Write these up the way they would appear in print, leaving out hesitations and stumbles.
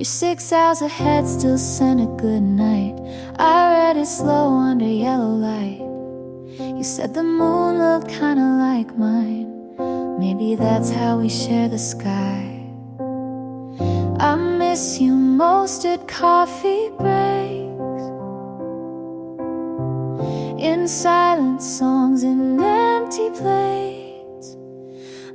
You're 6 hours ahead, still sent a good night. I read it slow under yellow light. You said the moon looked kinda like mine. Maybe that's how we share the sky. I miss you most at coffee breaks, in silent songs and empty plates.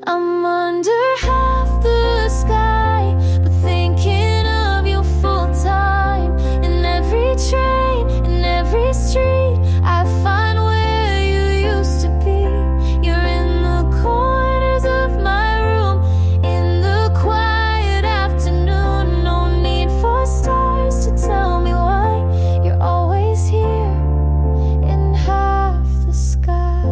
I'm under half the sky, but thinking of you full time. In every train, in every street, I find where you used to be. You're in the corners of my room, in the quiet afternoon. No need for stars to tell me why you're always here in half the sky.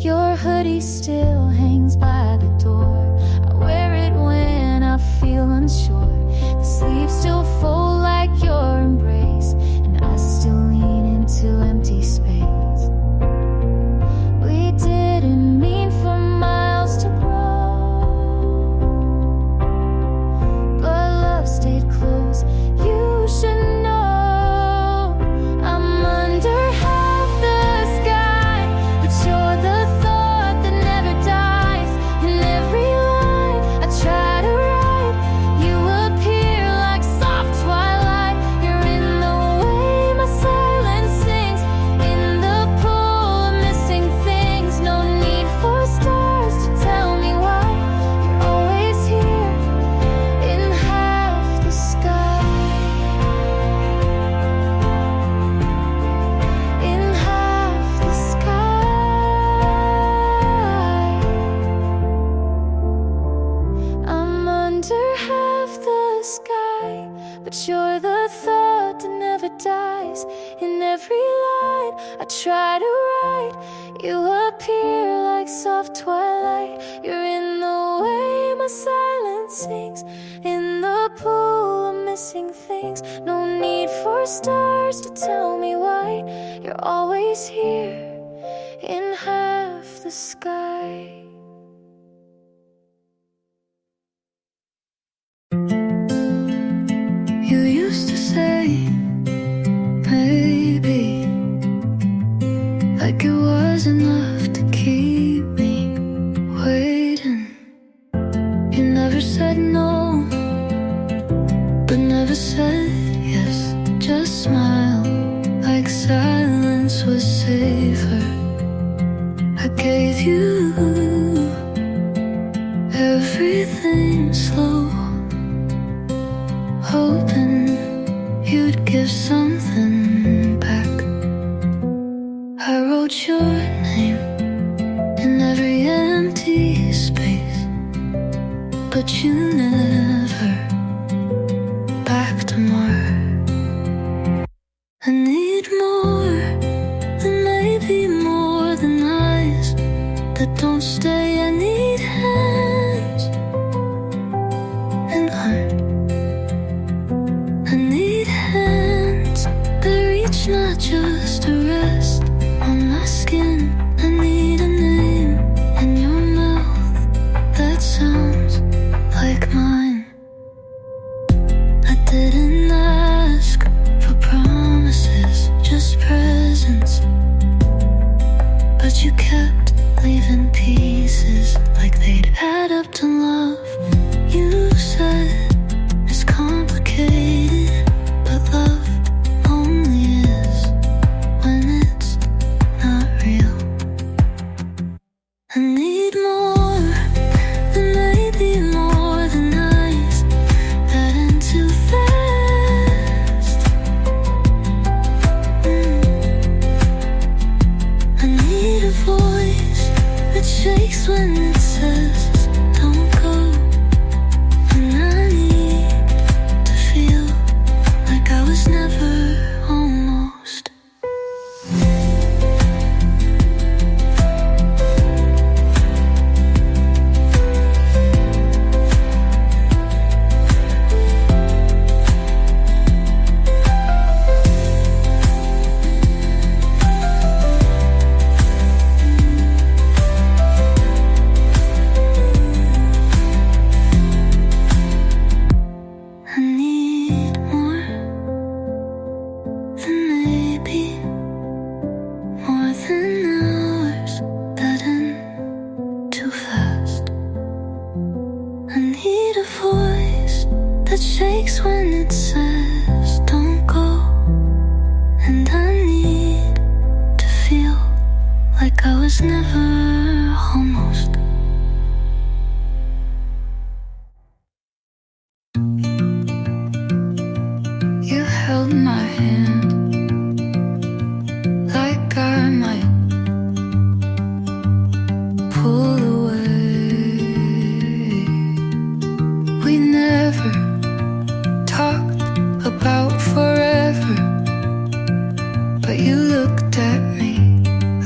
Your hoodie still hangs by the door. I wear it when I feel unsure. The sleeves still fold like your embrace, and I still lean into empty space. We didn't mean for miles to grow, but love stayed close. You should know I'm under half the sky, but you're the thought that never dies. In every line I try to write, you appear like soft twilight. You're in the way my silence sings, in the pool of missing things. No need for stars to tell me why you're always here in half the sky. In half the sky. I'm under half the sky, but you're the thought that never dies. In every line I try to write, you appear like soft twilight. You're in the way my silence sings, in the pool of missing things. No need for stars to tell me why you're always here in half the sky. You used to say, maybe, like it was enough to keep me waiting. You never said no, but never said yes. Just smile, like silence was safer. I gave you everything slow, hoping you'd give something back. I wrote your name in every empty space, but you never backed more. I need more than maybe more than eyes that don't stay. I need hands and heart. I need hands that reach, not just to rest on my skin. I need a name in your mouth that sounds like mine. I didn't ask for promises, just presents, but you kept leaving pieces like they'd add up to love. You said it's complicated, but love only is when it's not real. I need more than maybe more than eyes that end too fast. I need a voice that shakes when it says don't go. that shakes when it says don't go. And I need to feel like I was never almost. You held my hand like I might pull away. We never talked about forever, but you looked at me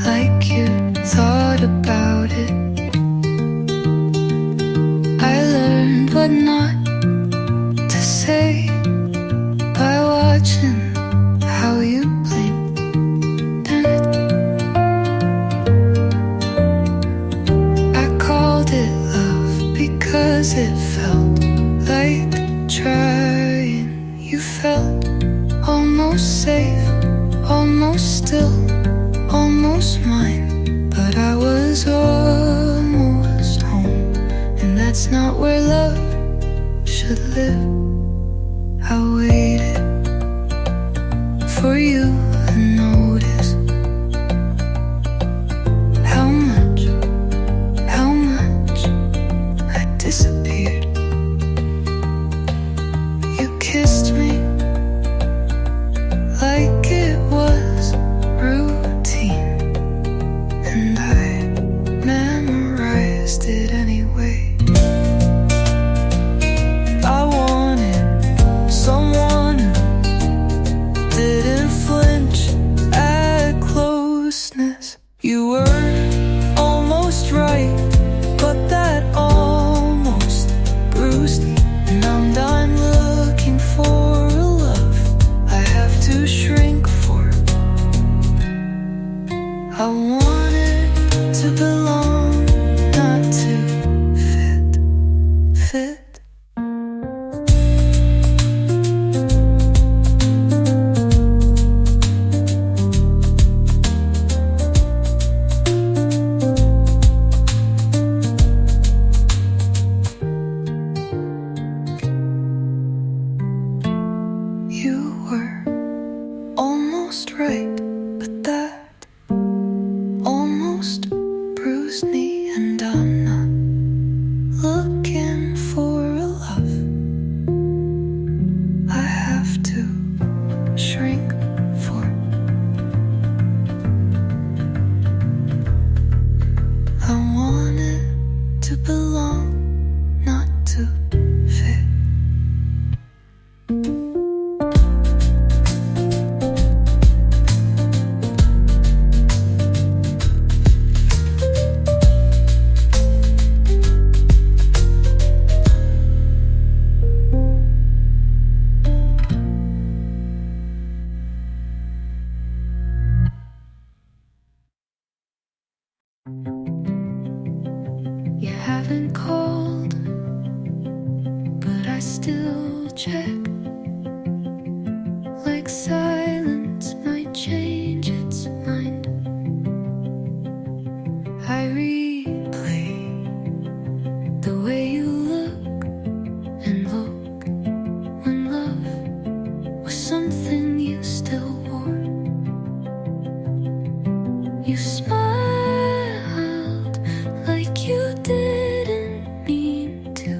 like you thought about it. I learned what not to say by watching how you blinked and I called it love because it felt like trying. You felt almost safe, almost still, almost mine. But I was almost home, and that's not where love should live. I waited for you to notice how much I disappeared. You kissed me like it was routine, and I memorized it anyway. I wanted someone who didn't flinch at closeness. You were almost right, but that almost bruised me. And I'm done looking for a love I have to shrink for. I wanted to belong, not to fit. You were almost right, but that almost bruised me. And I'm not looking for a love I have to shrink for. I wanted to belong, not to fit. You haven't called, but I still check. Like silence might change its mind. I replay the way you look and look when love was something you still wore. You smiled like you didn't mean to,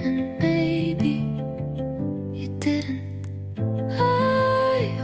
and maybe you didn't. I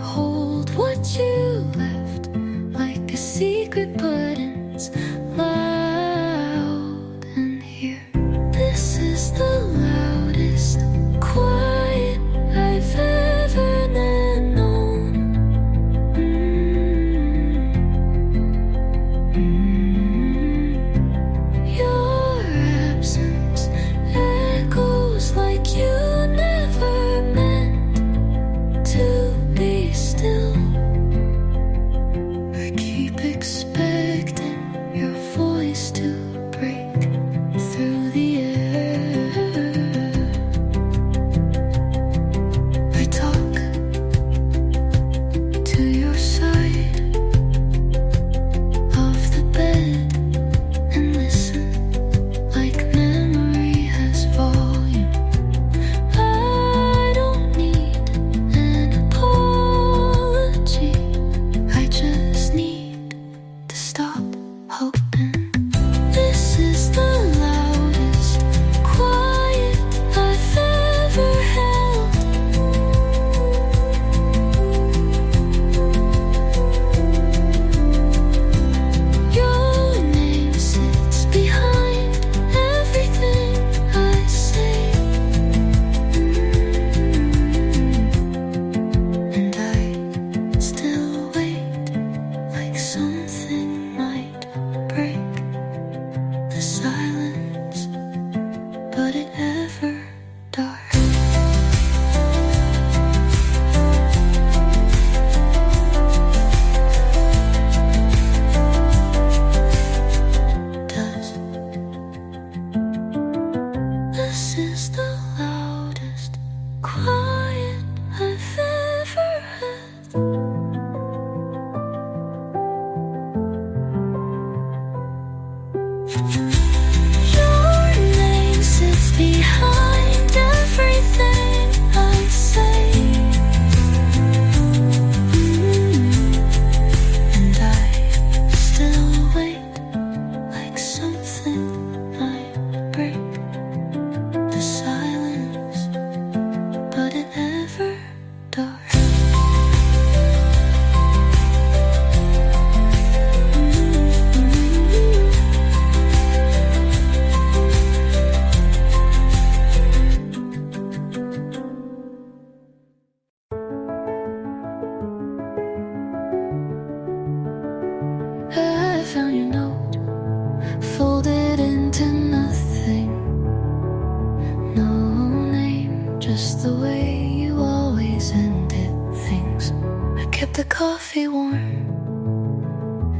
just the way you always ended things. I kept the coffee warm,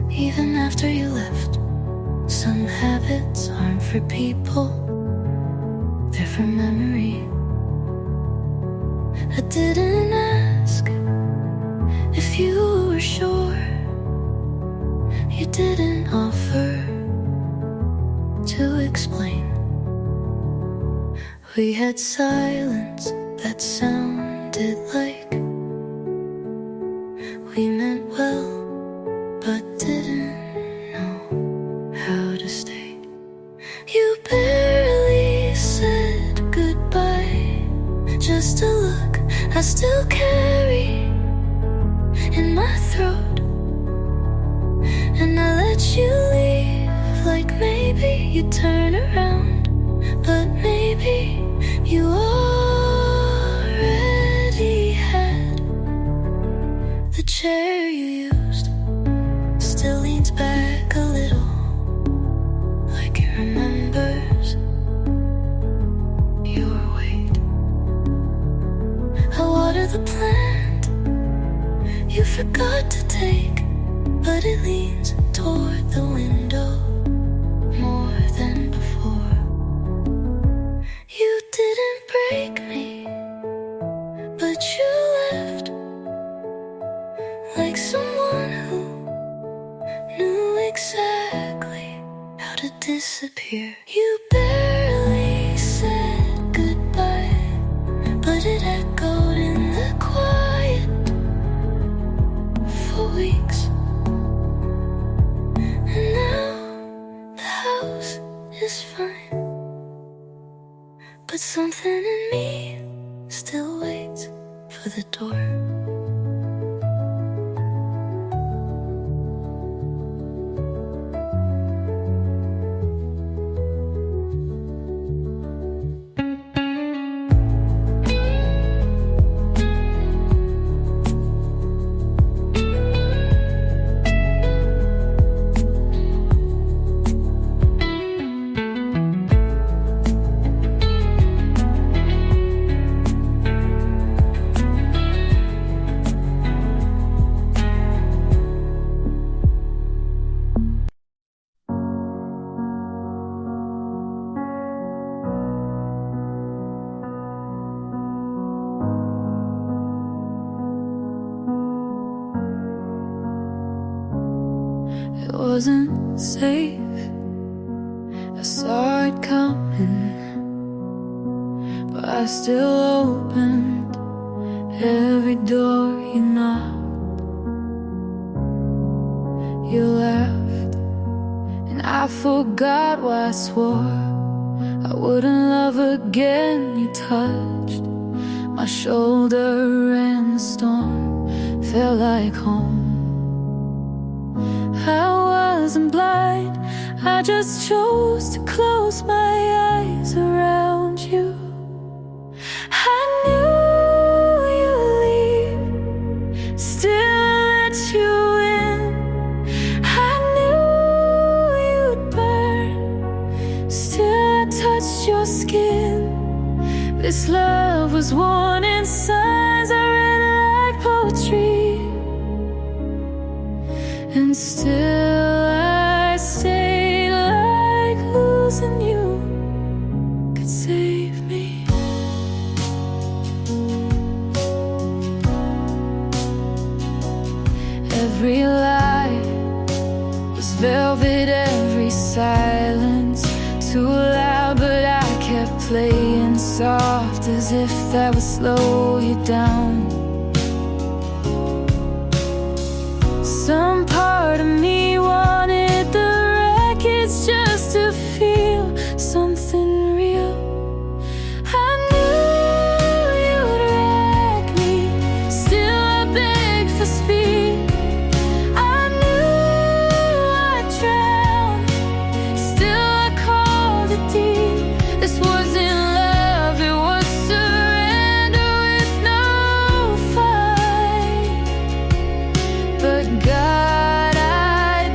even after you left. Some habits aren't for people, they're for memory. I didn't ask if you were sure. You didn't offer to explain. We had silence that sounded like we meant well, but didn't know how to stay. You barely said goodbye, just a look I still carry in my throat. And I let you leave, like maybe you'd turn around, but maybe you already had. The chair you used still leans back a little, like it remembers your weight. I water the plant you forgot to take, but it leans toward the window more than before. You didn't break me, but you left like someone who knew exactly how to disappear. You barely said goodbye, but it echoed in the quiet for weeks. And now the house is fine, but something in me still waits for the door. It wasn't safe, I saw it coming, but I still opened every door you knocked. You laughed, and I forgot why I swore I wouldn't love again. You touched my shoulder and the storm felt like home. I wasn't blind, I just chose to close my eyes around you. I knew you'd leave, still let you in. I knew you'd burn, still I touched your skin. This love was warning signs I read like poetry. And still I stayed, like losing you could save me. Every lie was velvet, every silence too loud, but I kept playing soft as if that would slow you down. Some part of me wanted the wreckage just to feel something real. I knew you'd wreck me, still I begged for speed. I knew I'd drown, still I called it deep. This wasn't love, it was surrender with no fight. But God, I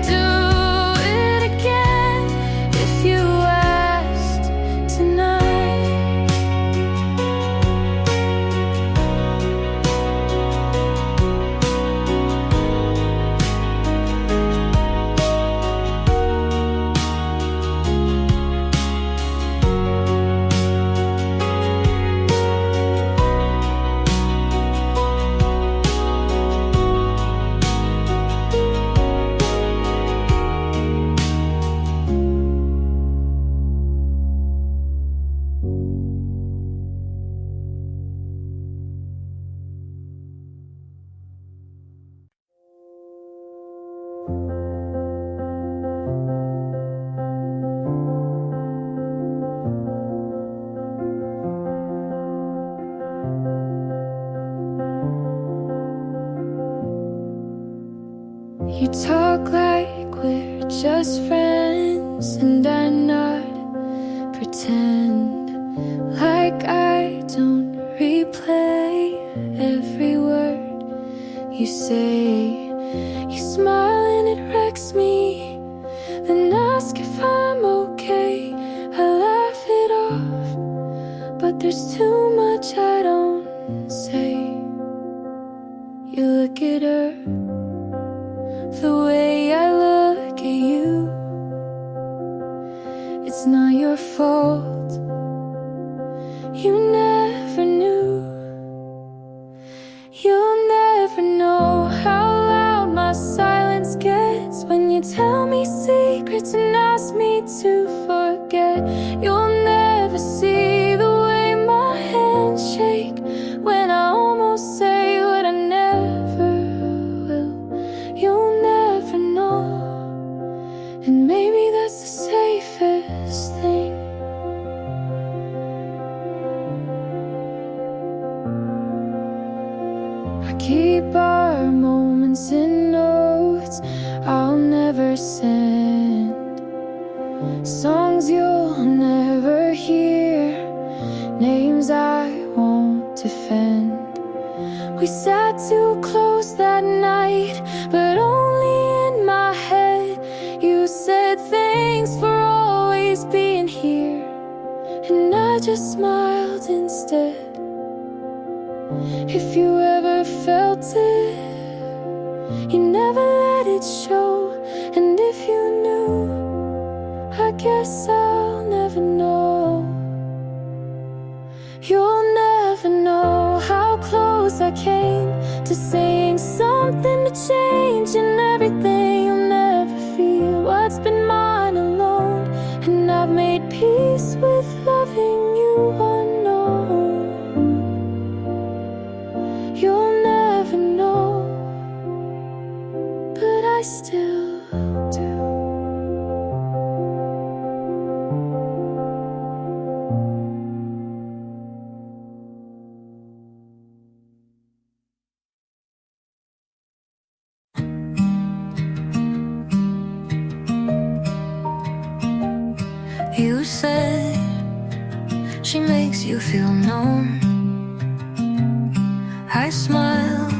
You talk like we're just friends, and I nod, pretend like I don't replay every word you say. You smile and it wrecks me, then ask if I'm okay. I laugh it off, but there's too much I don't say. You look at her the way I look at you. It's not your fault, you never knew. You'll never know how loud my silence gets when you tell me secrets and ask me to forget. You'll never see the way my hands shake when I almost say what I never will. You'll never know, and maybe that's the safest thing. I keep our moments in notes I'll never send, songs you'll never hear, names I won't defend. We sat too close that night, but only in my head. You said thanks for always being here, and I just smiled instead. If you ever felt it, you never let it show. And if you knew, I guess I'll never know. You'll never know how close I came to saying something to change, and everything you'll never feel what's been mine alone. And I've made peace with loving you unknown. You'll never know, but I still do. You said she makes you feel known. I smiled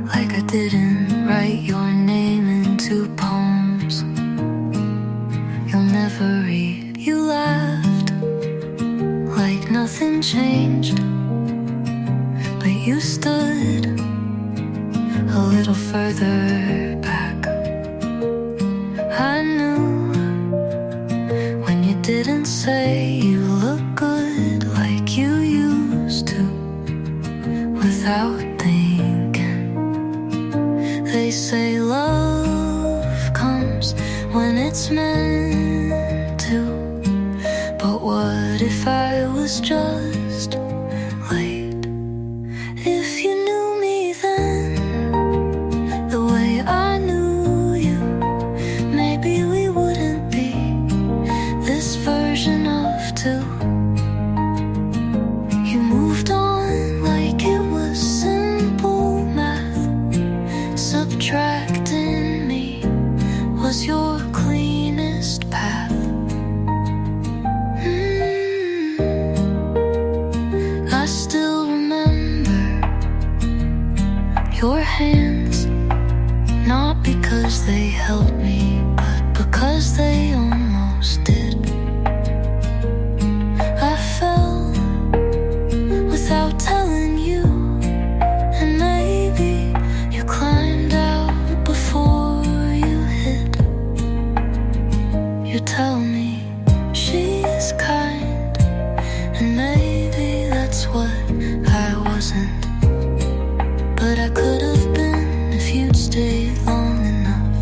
like I didn't write your name into poems you'll never read. You laughed like nothing changed, but you stood a little further back. I knew when you didn't say you look good like you used to, without thinking. They say love comes when it's meant to, but what if I was just late? If you knew me then, the way I knew you, maybe we wouldn't be this version of two. You moved on like it was simple math. Subtracting me was your cleanest path. I still remember your hands, not because they held me, but because they almost did. I fell without telling you, and maybe you climbed out before you hid. You tell me she's kind, and maybe that's what I wasn't, but I could have been if you'd stayed long enough.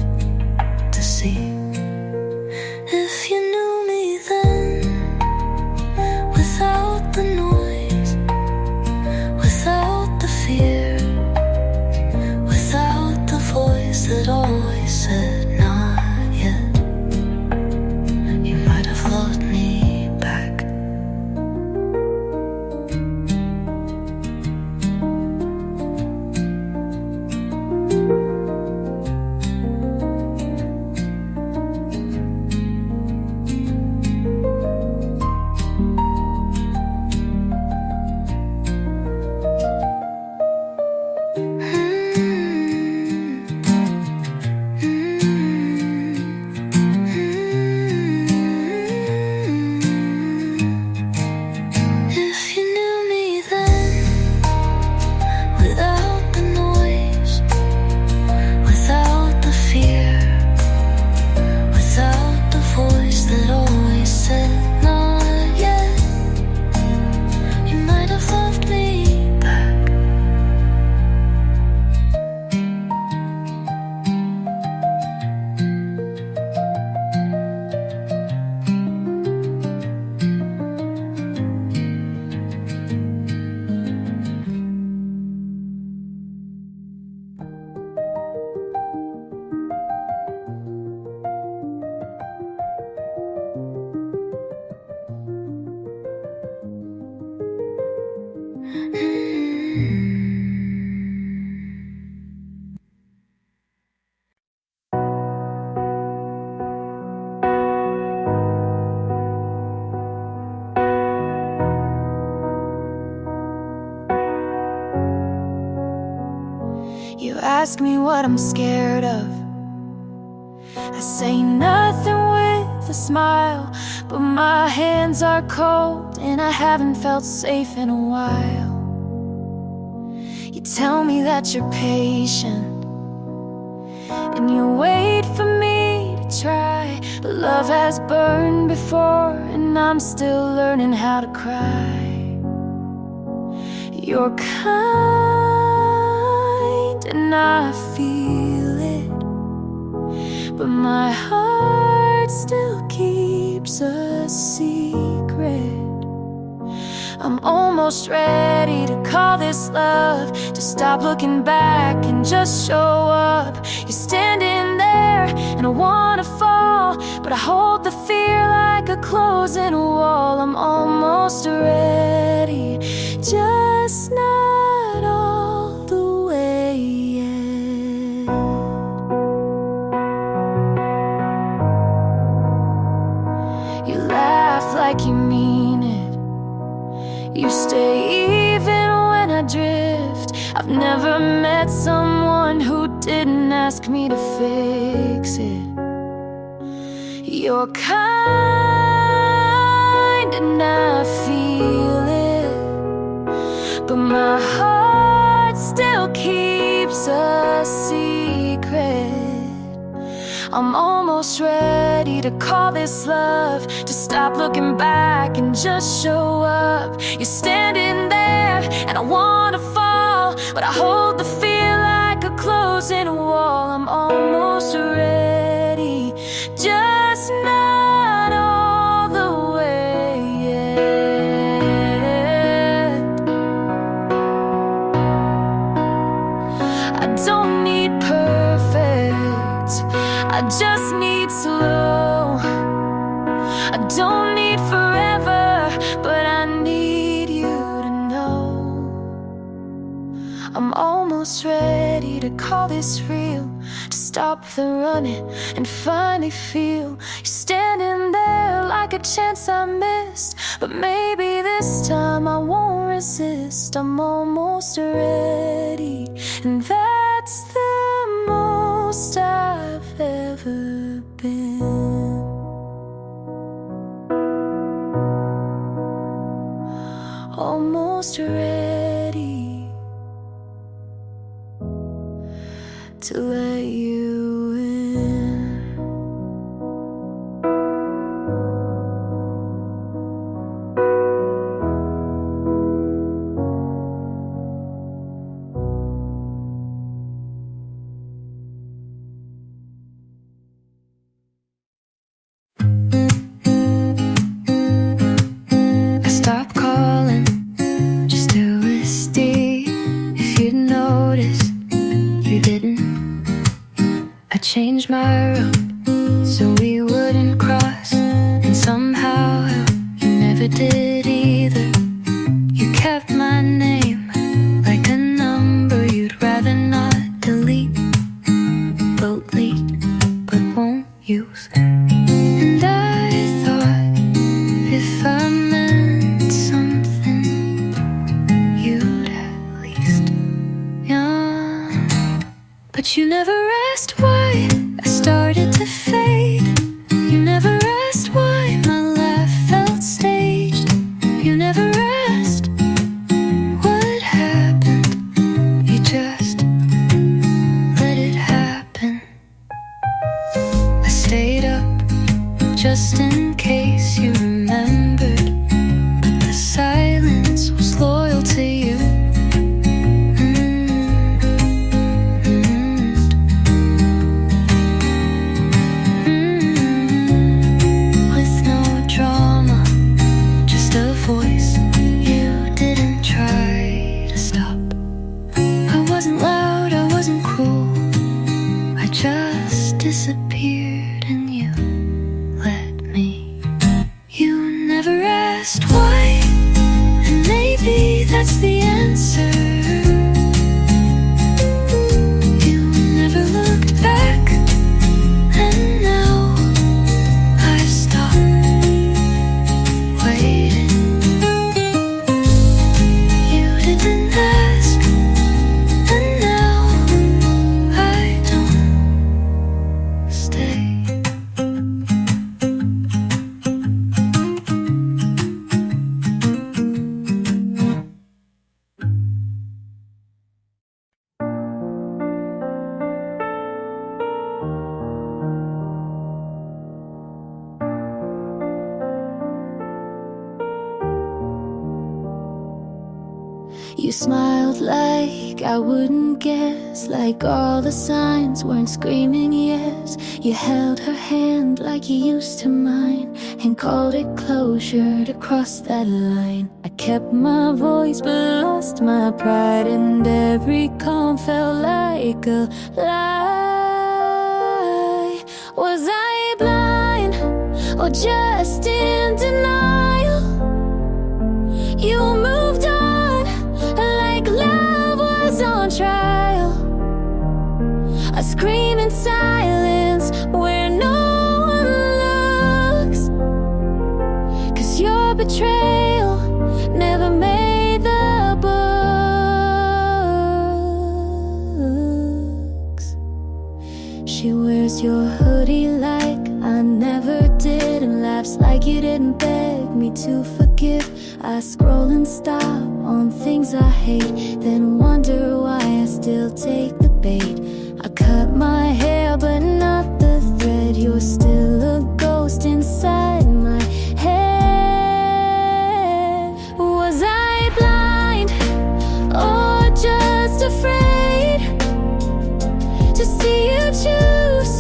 You ask me what I'm scared of. I say nothing with a smile, but my hands are cold and I haven't felt safe in a while. You tell me that you're patient and you wait for me to try, but love has burned before and I'm still learning how to cry. You're kind and I feel it, but my heart still keeps a secret. I'm almost ready to call this love, to stop looking back and just show up. You're standing there and I wanna fall, but I hold the fear like a closing wall. I'm almost ready, just not all the way yet. You laugh like you mean it, you stay even when I drift. I've never met someone who didn't ask me to fix it. You're kind and I feel it, but my heart still keeps a secret. I'm almost ready to call this love, to stop looking back and just show up. You're standing there and I wanna fall, but I hold the fear like a closing wall. I'm almost ready, just not all the way yet. I don't need perfect, I just need slow. I don't need forever, but I need you to know. I'm almost ready to call this real, to stop the running and finally feel you standing there like a chance I missed. But maybe this time I won't resist. I'm almost ready, and that's the most I've ever been. Almost ready to let you in. I stopped calling just to see if you'd notice. You didn't. I changed my route so we wouldn't cross, and somehow you never did either. You kept my name like a number you'd rather not delete. Boat lead, but won't use. And I thought if I meant something, you'd at least yawn. But you never asked why I started to fade. You never asked why my laugh felt staged. You never asked what happened. You just let it happen. I stayed up just in case you remembered, but the silence was loyal to you. You smiled like I wouldn't guess, like all the signs weren't screaming yes. You held her hand like you used to mine, and called it closure to cross that line. I kept my voice but lost my pride, and every calm felt like a lie. Was I blind or just in denial? You moved on like love was on trial. I scream in silence where no one looks, 'cause your betrayal never made the books. She wears your hoodie like I never did, and laughs like you didn't beg me to forgive. I scroll and stop on things I hate, then wonder why I still take the bait. I cut my hair but not the thread. You're still a ghost inside my head. Was I blind or just afraid to see you choose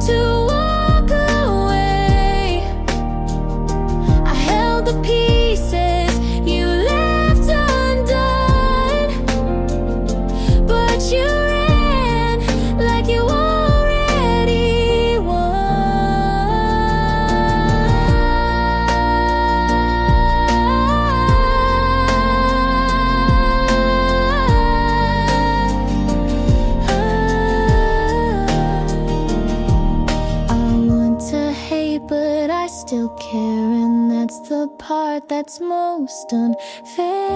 to walk away? I held the pieces you left undone, but you ran like you already won. I want to hate, but I still care, and that's the part that's most unfair.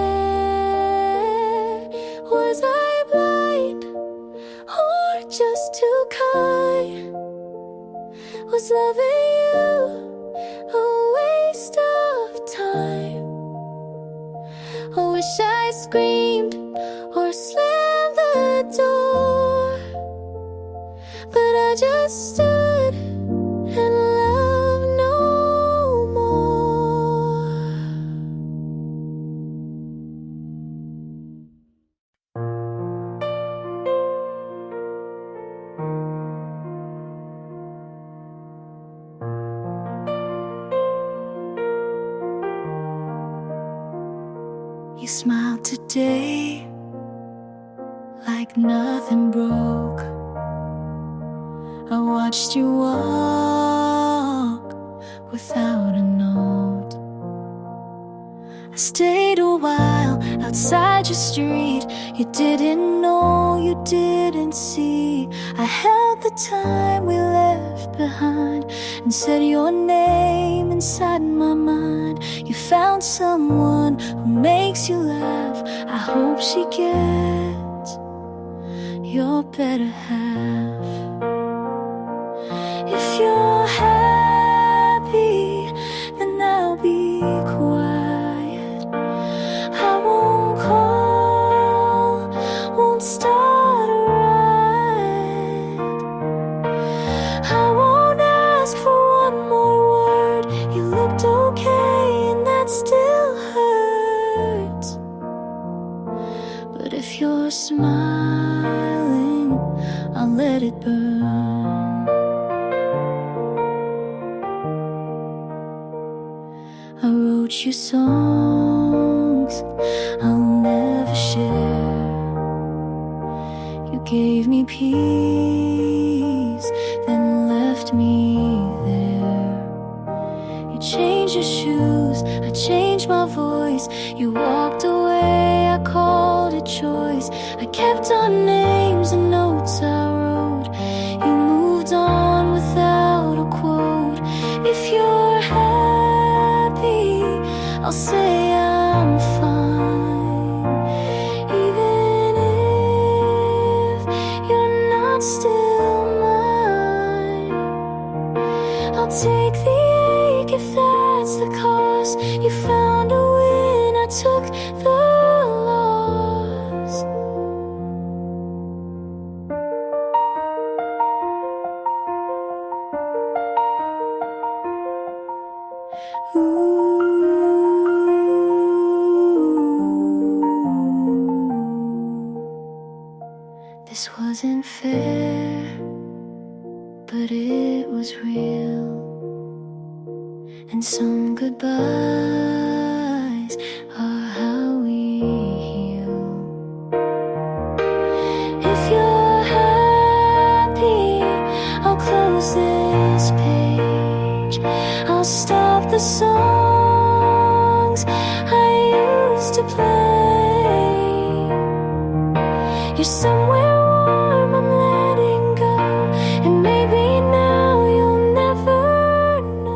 Was I blind or just too kind? Was loving you a waste of time? I wish I screamed or slammed the door, but I just stood and loved no more. You smiled today like nothing broke. I watched you walk without a note. I stayed a while outside your street. You didn't know, you didn't see. I held the time we left behind and said your name inside my mind. You found someone who makes you laugh. I hope she gets your better half. If you're happy, then I'll be quiet. I won't call, won't start a riot. I won't ask for one more word. You looked okay and that still hurts. But if you're smiling, I'll let it burn. I wrote you songs I'll never share. You gave me peace, then left me there. You changed your shoes, I changed my voice. You walked away, I called it choice. I kept our names and notes I wrote. You moved on without a quote. If you're happy, I'll say I'm fine. Even if you're not still mine, I'll take the ache if that's the cost. You found a win, I took the loss. Ooh. This wasn't fair, but it was real. And some goodbyes are how we heal. If you're happy, I'll close this page. I'll stop the songs I used to play. You're somewhere warm, I'm letting go, and maybe now you'll never know.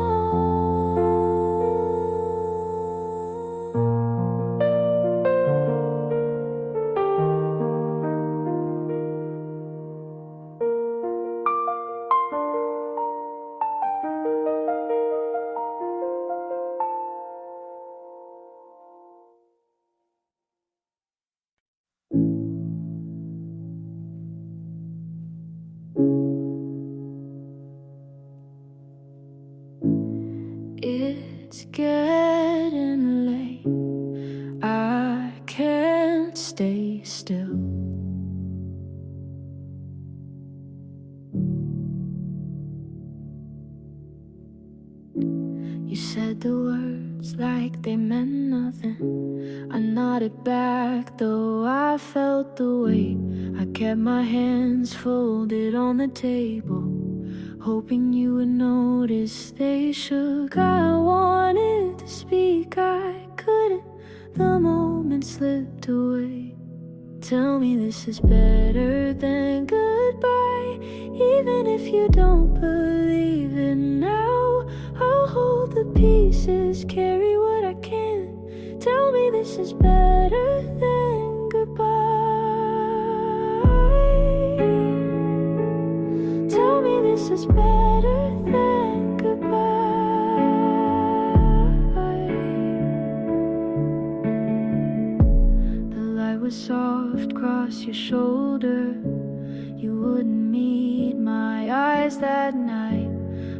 It's getting late, I can't stay still. You said the words like they meant nothing. I nodded back, though I felt the weight. I kept my hands folded on the table, hoping you would notice they shook. I wanted to speak, I couldn't. The moment slipped away. Tell me this is better than goodbye. Even if you don't believe it now, I'll hold the pieces, carry what I can. Tell me this is better than goodbye. Tell me this is better than goodbye. The light was soft across your shoulder. You wouldn't meet my eyes that night.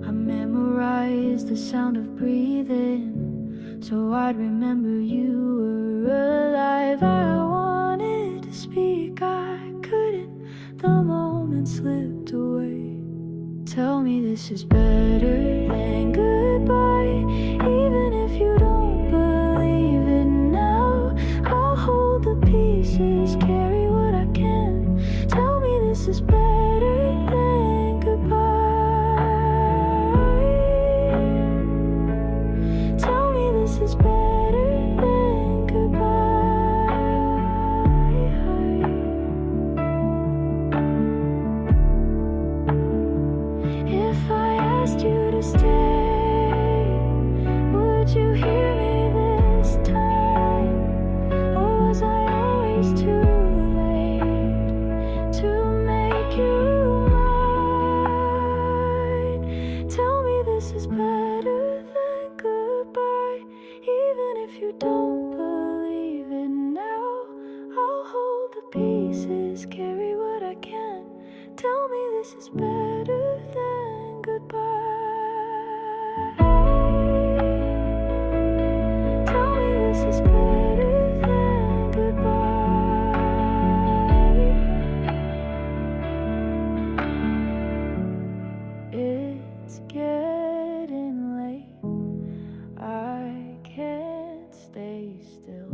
I memorized the sound of breathing, so I'd remember you were alive. I wanted to speak, I couldn't. The moment slipped away. Tell me this is better than goodbye. Even if you don't believe it now, I'll hold the pieces, carry what I can. Tell me this is better than goodbye. Tell me this is better than goodbye. If I asked you to stay, would you hear me this time? Or was I always too late to make you mine? Tell me this is better than goodbye. Even if you don't believe it now, I'll hold the pieces, carry what I can. Tell me this is better than goodbye. Tell me this is better than goodbye. It's getting late, I can't stay still.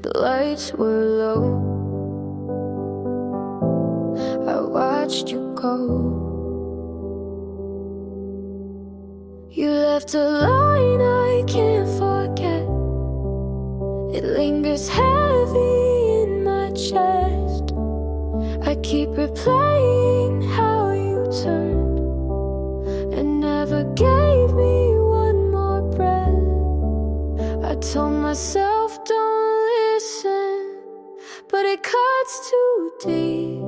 The lights were low, I watched you go. You left a line I can't forget. It lingers heavy in my chest. I keep replaying how you turned and never gave me one more breath. I told myself don't listen, but it cuts too deep.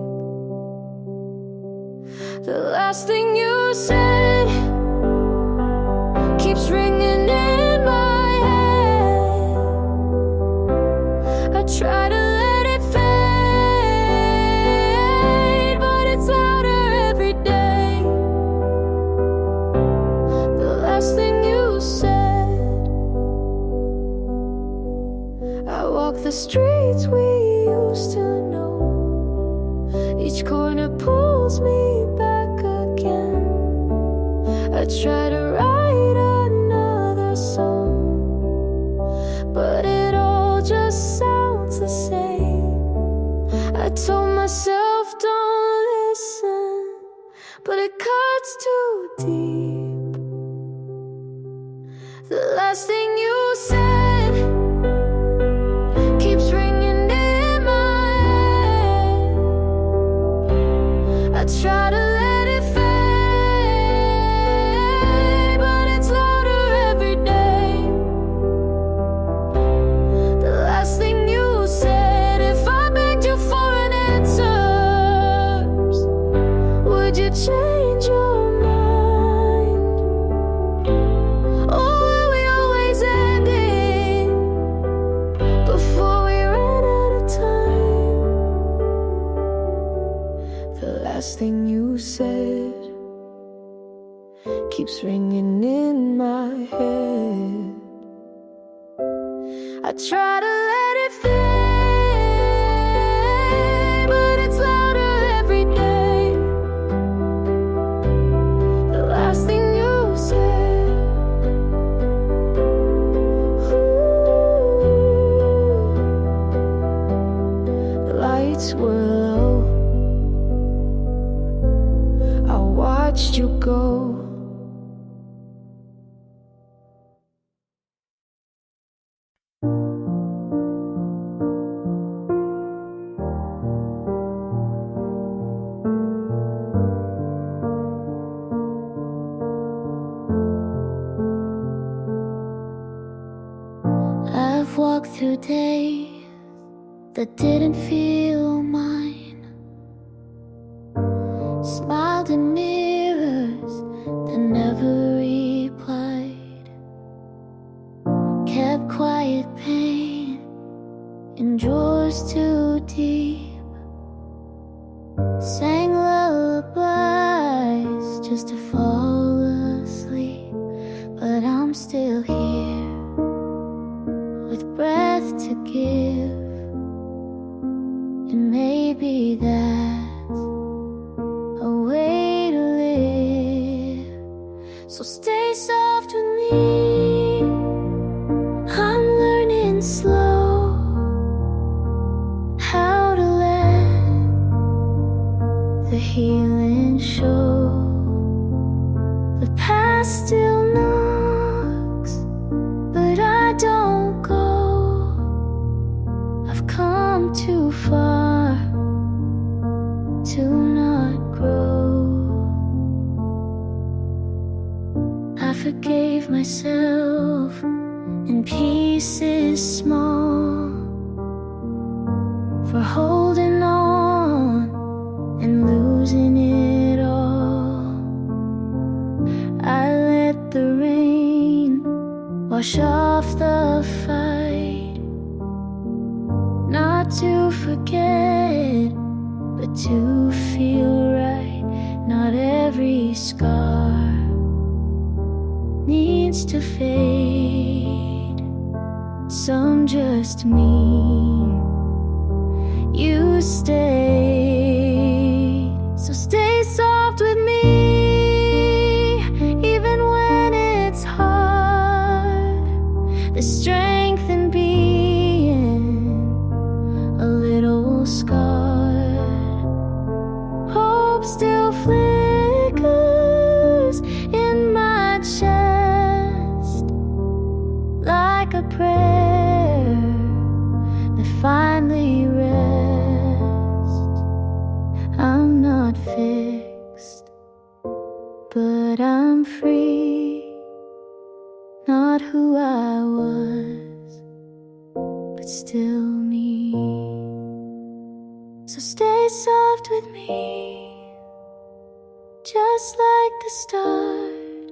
The last thing you said keeps ringing in my head. I try to let it fade, but it's like Each corner pulls me back again. I try to write another song, but it all just sounds the same. I told myself don't listen, but it cuts too deep. The last thing you said keeps ringing in my head. I try to let it fade, but it's louder every day. The last thing you said, if I begged you for an answer, would you change your mind? Or will we always end it before we ran out of time? The last thing you said keeps ringing in my head. I try to let it fade, but it's louder every day. The last thing you said, the lights were low. I watched you go. I've walked through days that didn't feel mine, smiled in mirrors that never replied, kept quiet pain in drawers too deep, sang lullabies just to fall asleep. But I'm still here with breath to give, and maybe that's a way to live. So stay soft with me, I'm learning slow how to let the healing show. The past still knocks, but I don't go. I've come too far to not grow. I forgave myself in pieces small for holding on and losing it all. I let the rain wash off the fight, not to forget, but to feel right. Not every scar needs to fade. Some just mean you stayed. So stay soft with me, even when it's hard. The strength in being a little scarred. Hope still flickers in my chest like a prayer that finally rests. I'm not fixed, but I'm free. Not who I was, but still me. So stay soft with me, just like the start,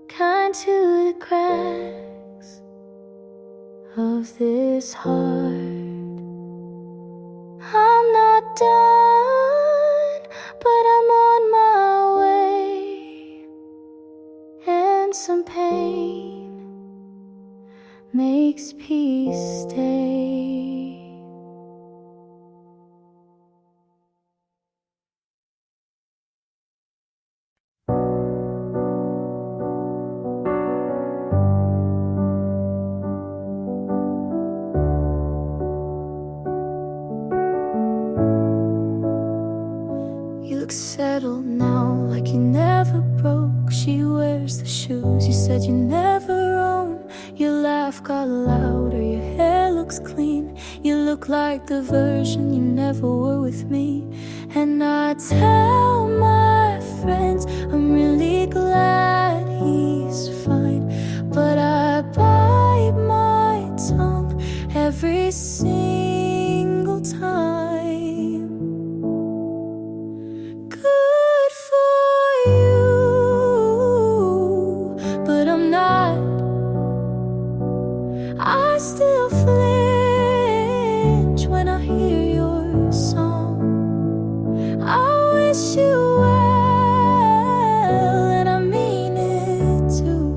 kind to the cracks of this heart. I'm not done, but I'm on my way, and some pain makes peace stay. looks settled now, like you never broke. She wears the shoes you said you never own. Your laugh got louder, your hair looks clean. You look like the version you never were with me. And I tell my friends I'm really glad he's fine, but I bite my tongue every single time. Good for you, but I'm not. I still flinch when I hear your song. I wish you well, and I mean it too.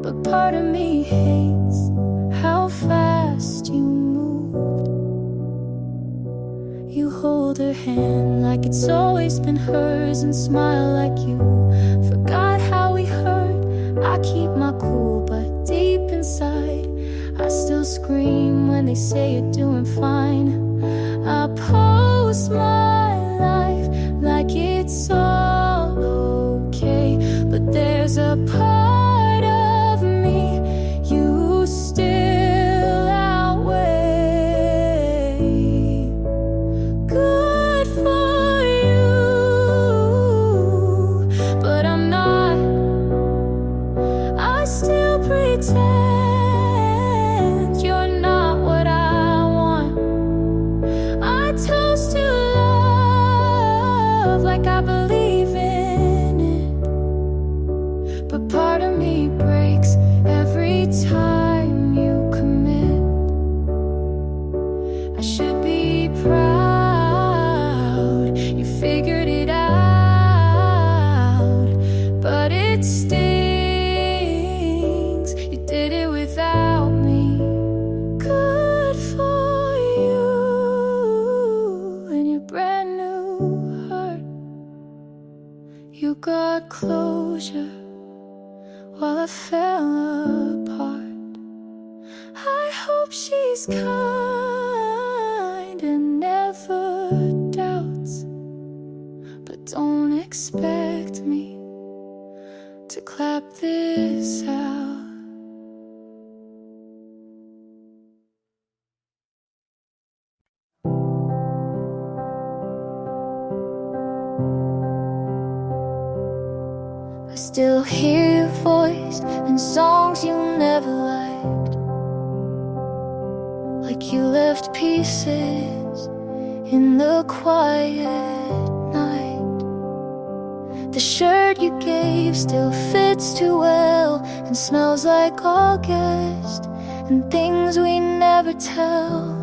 But part of me hates how fast you moved. You hold her hand like it's always been hers, and smile like you forgot how we hurt. I keep my cool, but deep inside I still scream when they say you're doing fine. I post my life like it's all okay, but there's a part of me you still outweigh. Good for you, but I'm not. I still pretend you're not what I want. I toast to love like I believe in it, but part of me breaks every time you commit. I should be proud you figured it out, but it stings. You did it without me. Good for you and your brand new heart. You got closure while I fell apart. I hope she's kind and never doubts, but don't expect me to clap this out. I still hear your voice in songs you never liked, like you left pieces in the quiet night. The shirt you gave still fits too well and smells like August and things we never tell.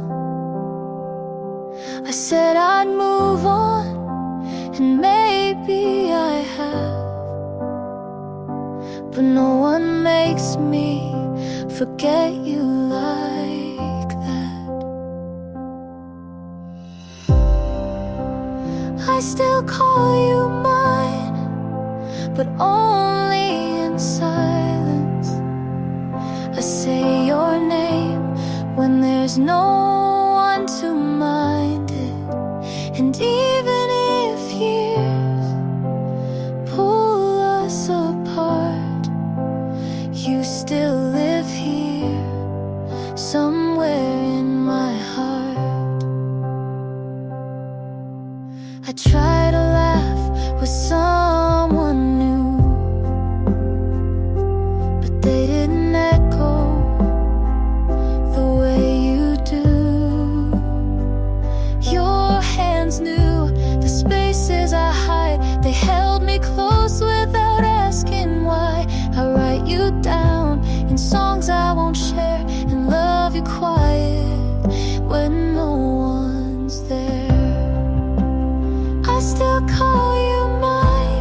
I said I'd move on, and maybe I have, but no one makes me forget you like that. I still call you mine, but only in silence. I say your name when there's no one to mind it, and even if years pull us apart, you still live here somewhere in my heart. I try to laugh with someone new, but they didn't echo the way you do. Your hands knew the spaces I hide. They held me close without asking why. I write you down in songs I won't share, and love you quiet when no one's there. I still call you mine,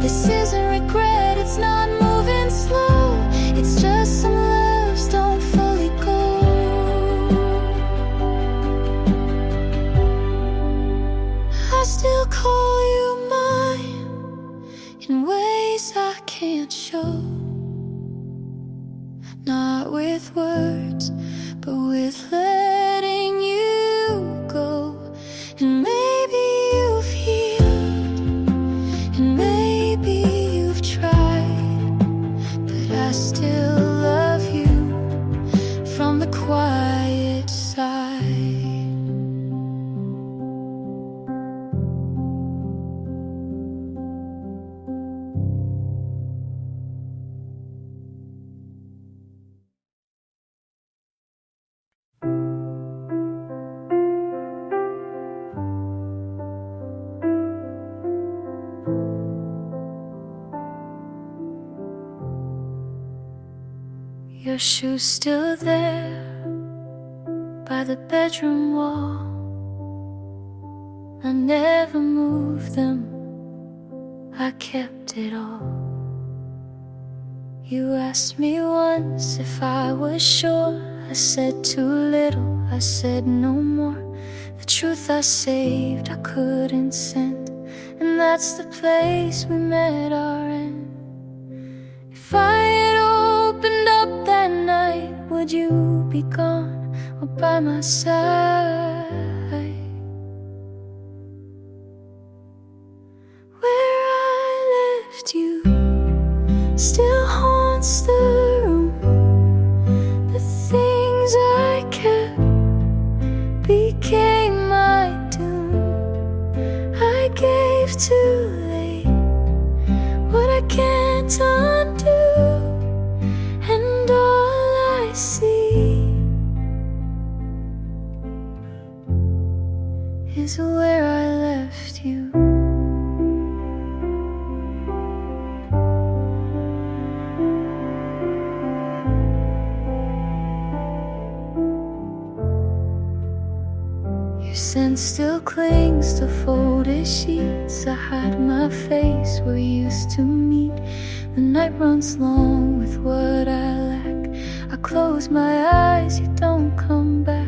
This isn't regret, it's not moving slow. It's just some loves don't fully go. I still call you mine in ways I can't show. Not with words, but with letting you go. And maybe you've healed, and maybe you've tried, but I still love you from the quiet side. Your shoes still there by the bedroom wall. I never moved them, I kept it all. You asked me once if I was sure. I said too little, I said no more. The truth I saved, I couldn't send, and that's the place we met our end. If I had opened up that night, would you be gone or by my side? Where I left you still haunts the room. The things I kept became my doom. I gave too late what I can't undo, and all I see is where I left you. Your scent still clings to folded sheets. I hide my face where we used to meet. The night runs long with what I lack. I close my eyes, you don't come back.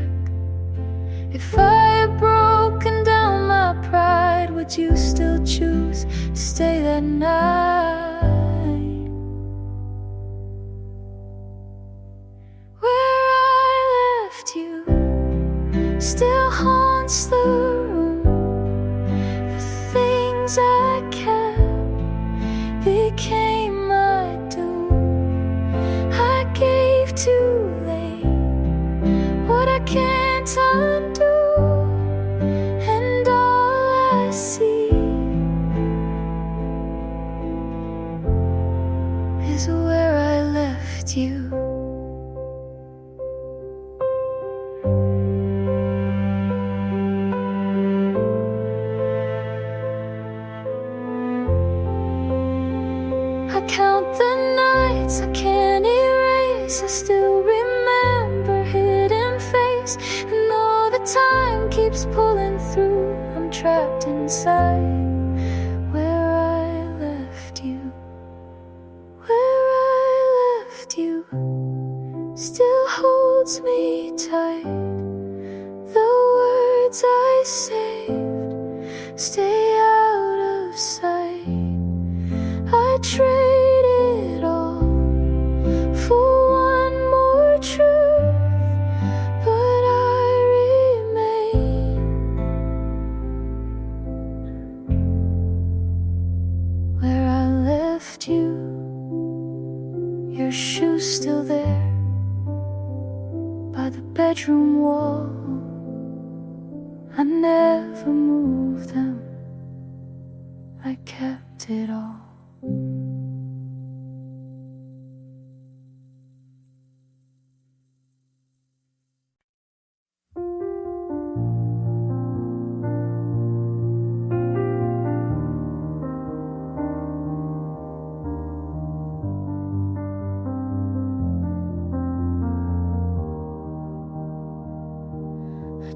If I had broken down my pride, would you still choose to stay that night? Where I left you still haunts the room. The things I kept became my doom. I gave too late what I can't undo, and all I see is where I left you. I count the nights I can't erase. I still remember hidden face, and all the time keeps pulling through. I'm trapped inside where I left you. Where I left you still holds me tight. The words I saved stay out of sight. I trade it all for one more truth, but I remain where I left you. Your shoes still there by the bedroom wall. I never moved them, I kept it all.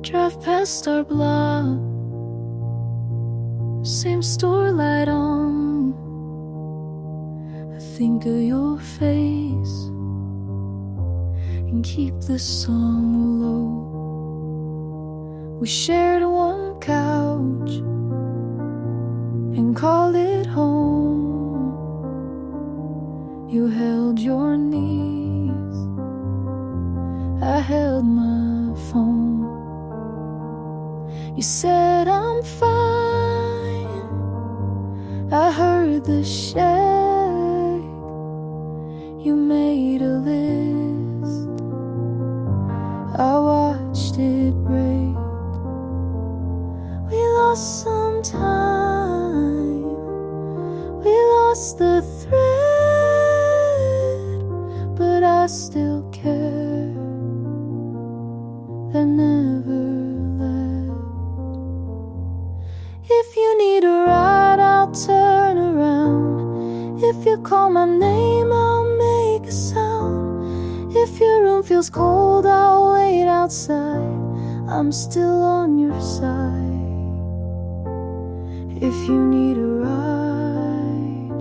Drive past our block, same store light on. think of your face and keep the song low. We shared one couch and called it home. You held your knees, I held my phone. You said I'm fine, I heard the shake. You made a list, I watched it break. We lost some time, we lost the thread, but I still care. That never left. If you need a ride, I'll turn around. If you call my name, I'll make a sound. If your room feels cold, I'll wait outside. I'm still on your side. If you need a ride,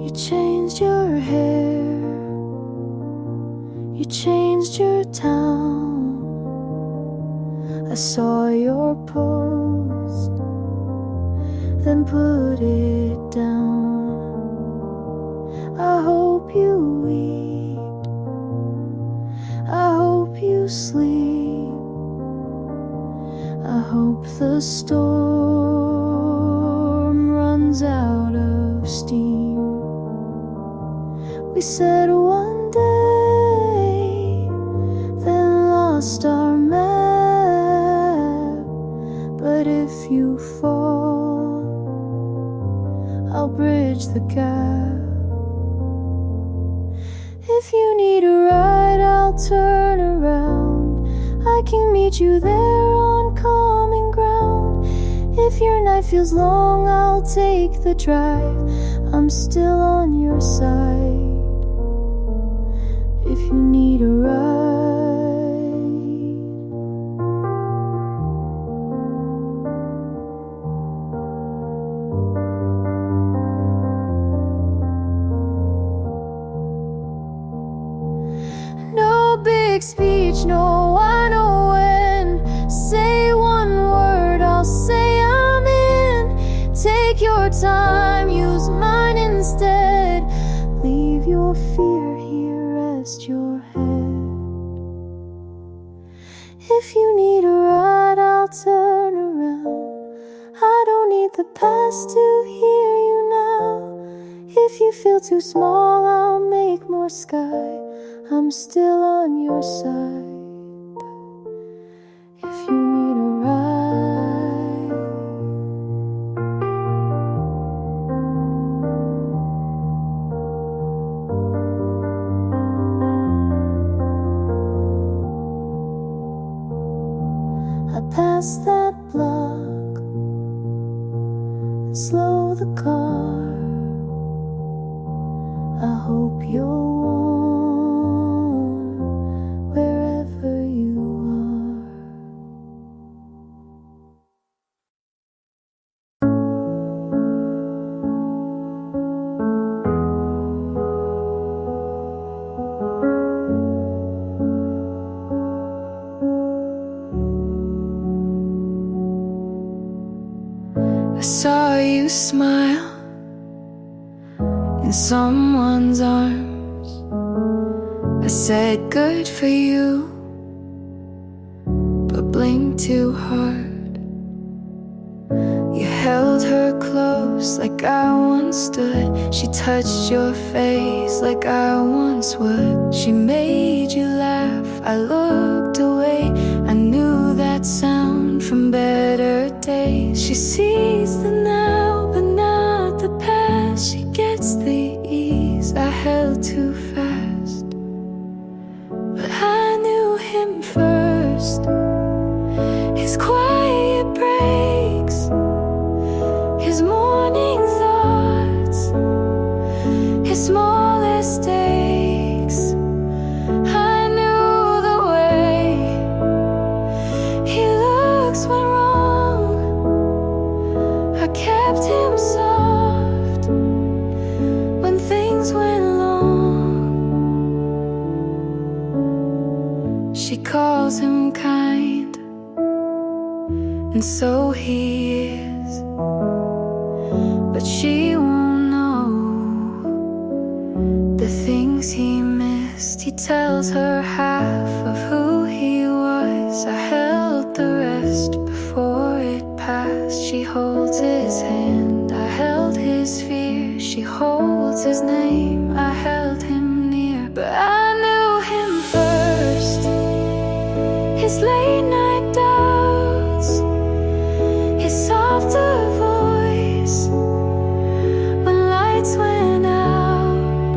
you changed your hair, you changed your town. I saw your post, then put it down. I hope you eat, I hope you sleep, I hope the storm runs out of steam. We said one day, then lost our map. But if you fall, I'll bridge the gap. If you need a ride, I'll turn around. I can meet you there on common ground. If your night feels long, I'll take the drive. I'm still on your side. If you need a ride, no big speech, no I know when. Say one word, I'll say I'm in. Take your time, use mine instead. Leave your fear here, rest your head. If you need a ride, I'll turn around. I don't need the past to hear you now. If you feel too small, I'll make more sky. I'm still on your side. If you need a ride, I pass that block and slow the car. I hope you're warm wherever you are. I saw you smile in someone's arms. I said good for you, but blinked too hard. You held her close like I once stood. She touched your face like I once would. She made you laugh, I looked away. I knew that sound from better days. She sees the now, but not the past. She gets the ease I held too fast. But I knew him first. His quiet breaks, his morning thoughts, his smallest aches. She calls him kind, and so he is, but she won't know the things he missed. He tells her half of who he was. I held the rest before it passed. She holds his hand, I held his fear. She holds his name, I held him near. But I knew him first, his late night doubts, his softer voice when lights went out.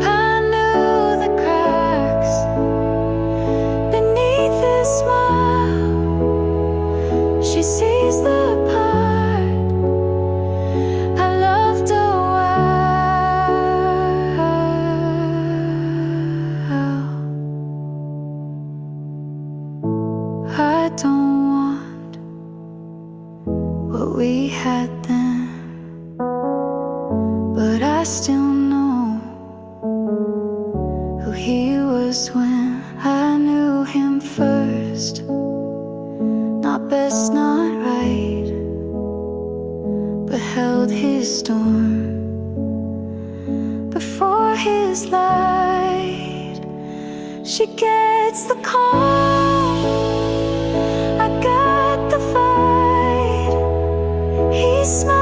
I knew the cracks beneath his smile. She sees the part I loved a while. I don't want what we had then, but I still know who he was when I knew him first. Not best, not right, but held his storm before his light. She gets the calm, I got the fight. He smiles.